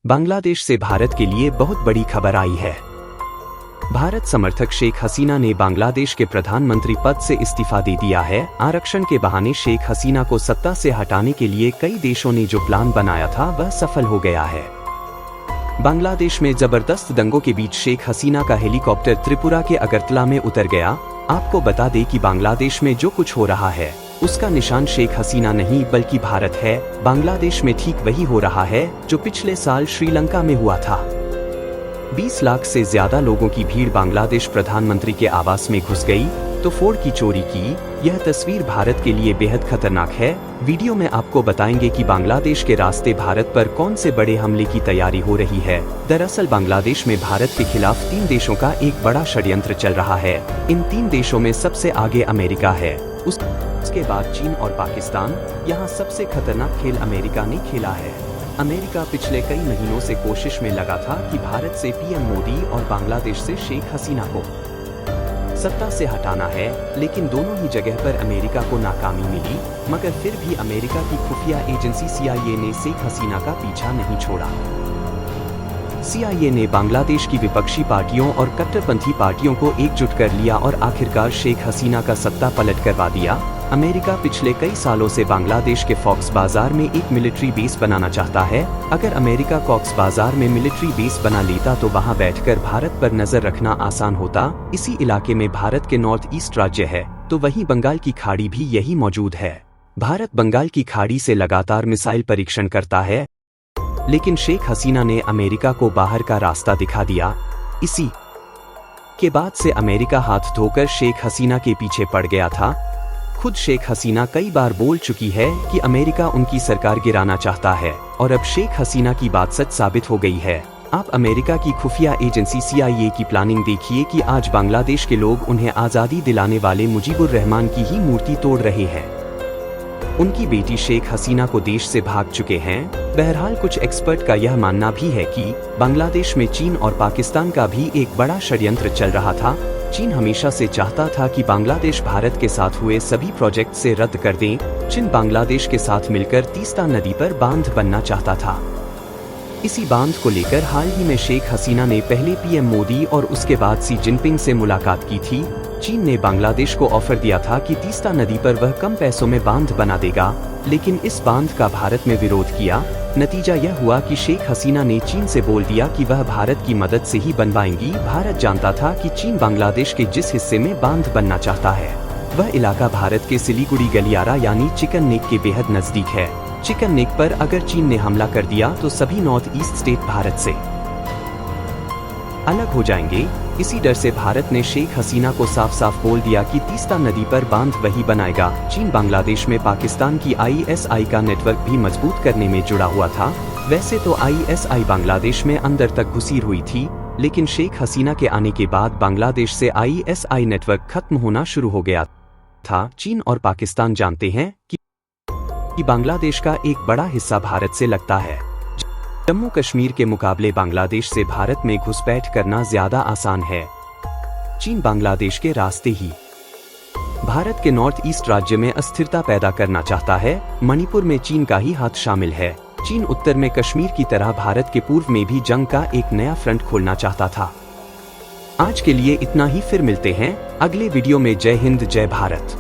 बांग्लादेश से भारत के लिए बहुत बड़ी खबर आई है। भारत समर्थक शेख हसीना ने बांग्लादेश के प्रधानमंत्री पद से इस्तीफा दे दिया है। आरक्षण के बहाने शेख हसीना को सत्ता से हटाने के लिए कई देशों ने जो प्लान बनाया था वह सफल हो गया है। बांग्लादेश में जबरदस्त दंगों के बीच शेख हसीना का हेलीकॉप्टर त्रिपुरा के अगरतला में उतर गया। आपको बता दें कि बांग्लादेश में जो कुछ हो रहा है उसका निशान शेख हसीना नहीं बल्कि भारत है। बांग्लादेश में ठीक वही हो रहा है जो पिछले साल श्रीलंका में हुआ था। 20 लाख से ज्यादा लोगों की भीड़ बांग्लादेश प्रधानमंत्री के आवास में घुस गई तो फोन की चोरी की। यह तस्वीर भारत के लिए बेहद खतरनाक है। वीडियो में आपको बताएंगे कि बांग्लादेश के रास्ते भारत पर कौन से बड़े हमले की तैयारी हो रही है। दरअसल बांग्लादेश में भारत के खिलाफ 3 देशों का एक बड़ा षड्यंत्र चल रहा है। इन 3 देशों में सबसे आगे अमेरिका है, उसके बाद चीन और पाकिस्तान। यहाँ सबसे खतरनाक खेल अमेरिका ने खेला है। अमेरिका पिछले कई महीनों से कोशिश में लगा था कि भारत से पीएम मोदी और बांग्लादेश से शेख हसीना को सत्ता से हटाना है, लेकिन दोनों ही जगह पर अमेरिका को नाकामी मिली। मगर फिर भी अमेरिका की खुफिया एजेंसी CIA ने शेख हसीना का पीछा नहीं छोड़ा। CIA ने बांग्लादेश की विपक्षी पार्टियों और कट्टरपंथी पार्टियों को एकजुट कर लिया और आखिरकार शेख हसीना का सत्ता पलट करवा दिया। अमेरिका पिछले कई सालों से बांग्लादेश के कॉक्स बाजार में एक मिलिट्री बेस बनाना चाहता है। अगर अमेरिका कॉक्स बाजार में मिलिट्री बेस बना लेता तो वहां बैठकर भारत पर नजर रखना आसान होता। इसी इलाके में भारत के नॉर्थ ईस्ट राज्य है तो वहीं बंगाल की खाड़ी भी यही मौजूद है। भारत बंगाल की खाड़ी से लगातार मिसाइल परीक्षण करता है, लेकिन शेख हसीना ने अमेरिका को बाहर का रास्ता दिखा दिया। इसी के बाद से अमेरिका हाथ धोकर शेख हसीना के पीछे पड़ गया था। खुद शेख हसीना कई बार बोल चुकी है कि अमेरिका उनकी सरकार गिराना चाहता है और अब शेख हसीना की बात सच साबित हो गई है। आप अमेरिका की खुफिया एजेंसी CIA की प्लानिंग देखिए कि आज बांग्लादेश के लोग उन्हें आज़ादी दिलाने वाले मुजीबुर रहमान की ही मूर्ति तोड़ रहे हैं। उनकी बेटी शेख हसीना को देश से भाग चुके हैं। बहरहाल कुछ एक्सपर्ट का यह मानना भी है कि बांग्लादेश में चीन और पाकिस्तान का भी एक बड़ा षड्यंत्र चल रहा था। चीन हमेशा से चाहता था कि बांग्लादेश भारत के साथ हुए सभी प्रोजेक्ट से रद्द कर दें। चीन बांग्लादेश के साथ मिलकर तीस्ता नदी पर बांध बनना चाहता था। इसी बांध को लेकर हाल ही में शेख हसीना ने पहले पीएम मोदी और उसके बाद शी जिनपिंग से मुलाकात की थी। चीन ने बांग्लादेश को ऑफर दिया था कि तीस्ता नदी पर वह कम पैसों में बांध बना देगा, लेकिन इस बांध का भारत में विरोध किया। नतीजा यह हुआ कि शेख हसीना ने चीन से बोल दिया कि वह भारत की मदद से ही बनवाएंगी। भारत जानता था कि चीन बांग्लादेश के जिस हिस्से में बांध बनना चाहता है वह इलाका भारत के सिलीगुड़ी गलियारा यानी चिकन नेक के बेहद नजदीक है। चिकन नेक पर अगर चीन ने हमला कर दिया तो सभी नॉर्थ ईस्ट स्टेट भारत से अलग हो जाएंगे। इसी डर से भारत ने शेख हसीना को साफ साफ बोल दिया कि तीस्ता नदी पर बांध वही बनाएगा। चीन बांग्लादेश में पाकिस्तान की ISI का नेटवर्क भी मजबूत करने में जुड़ा हुआ था। वैसे तो ISI बांग्लादेश में अंदर तक घुसी हुई थी, लेकिन शेख हसीना के आने के बाद बांग्लादेश से ISI नेटवर्क खत्म होना शुरू हो गया था। चीन और पाकिस्तान जानते हैं कि बांग्लादेश का एक बड़ा हिस्सा भारत से लगता है। जम्मू कश्मीर के मुकाबले बांग्लादेश से भारत में घुसपैठ करना ज्यादा आसान है। चीन बांग्लादेश के रास्ते ही भारत के नॉर्थ ईस्ट राज्य में अस्थिरता पैदा करना चाहता है। मणिपुर में चीन का ही हाथ शामिल है। चीन उत्तर में कश्मीर की तरह भारत के पूर्व में भी जंग का एक नया फ्रंट खोलना चाहता था। आज के लिए इतना ही, फिर मिलते हैं अगले वीडियो में। जय हिंद, जय भारत।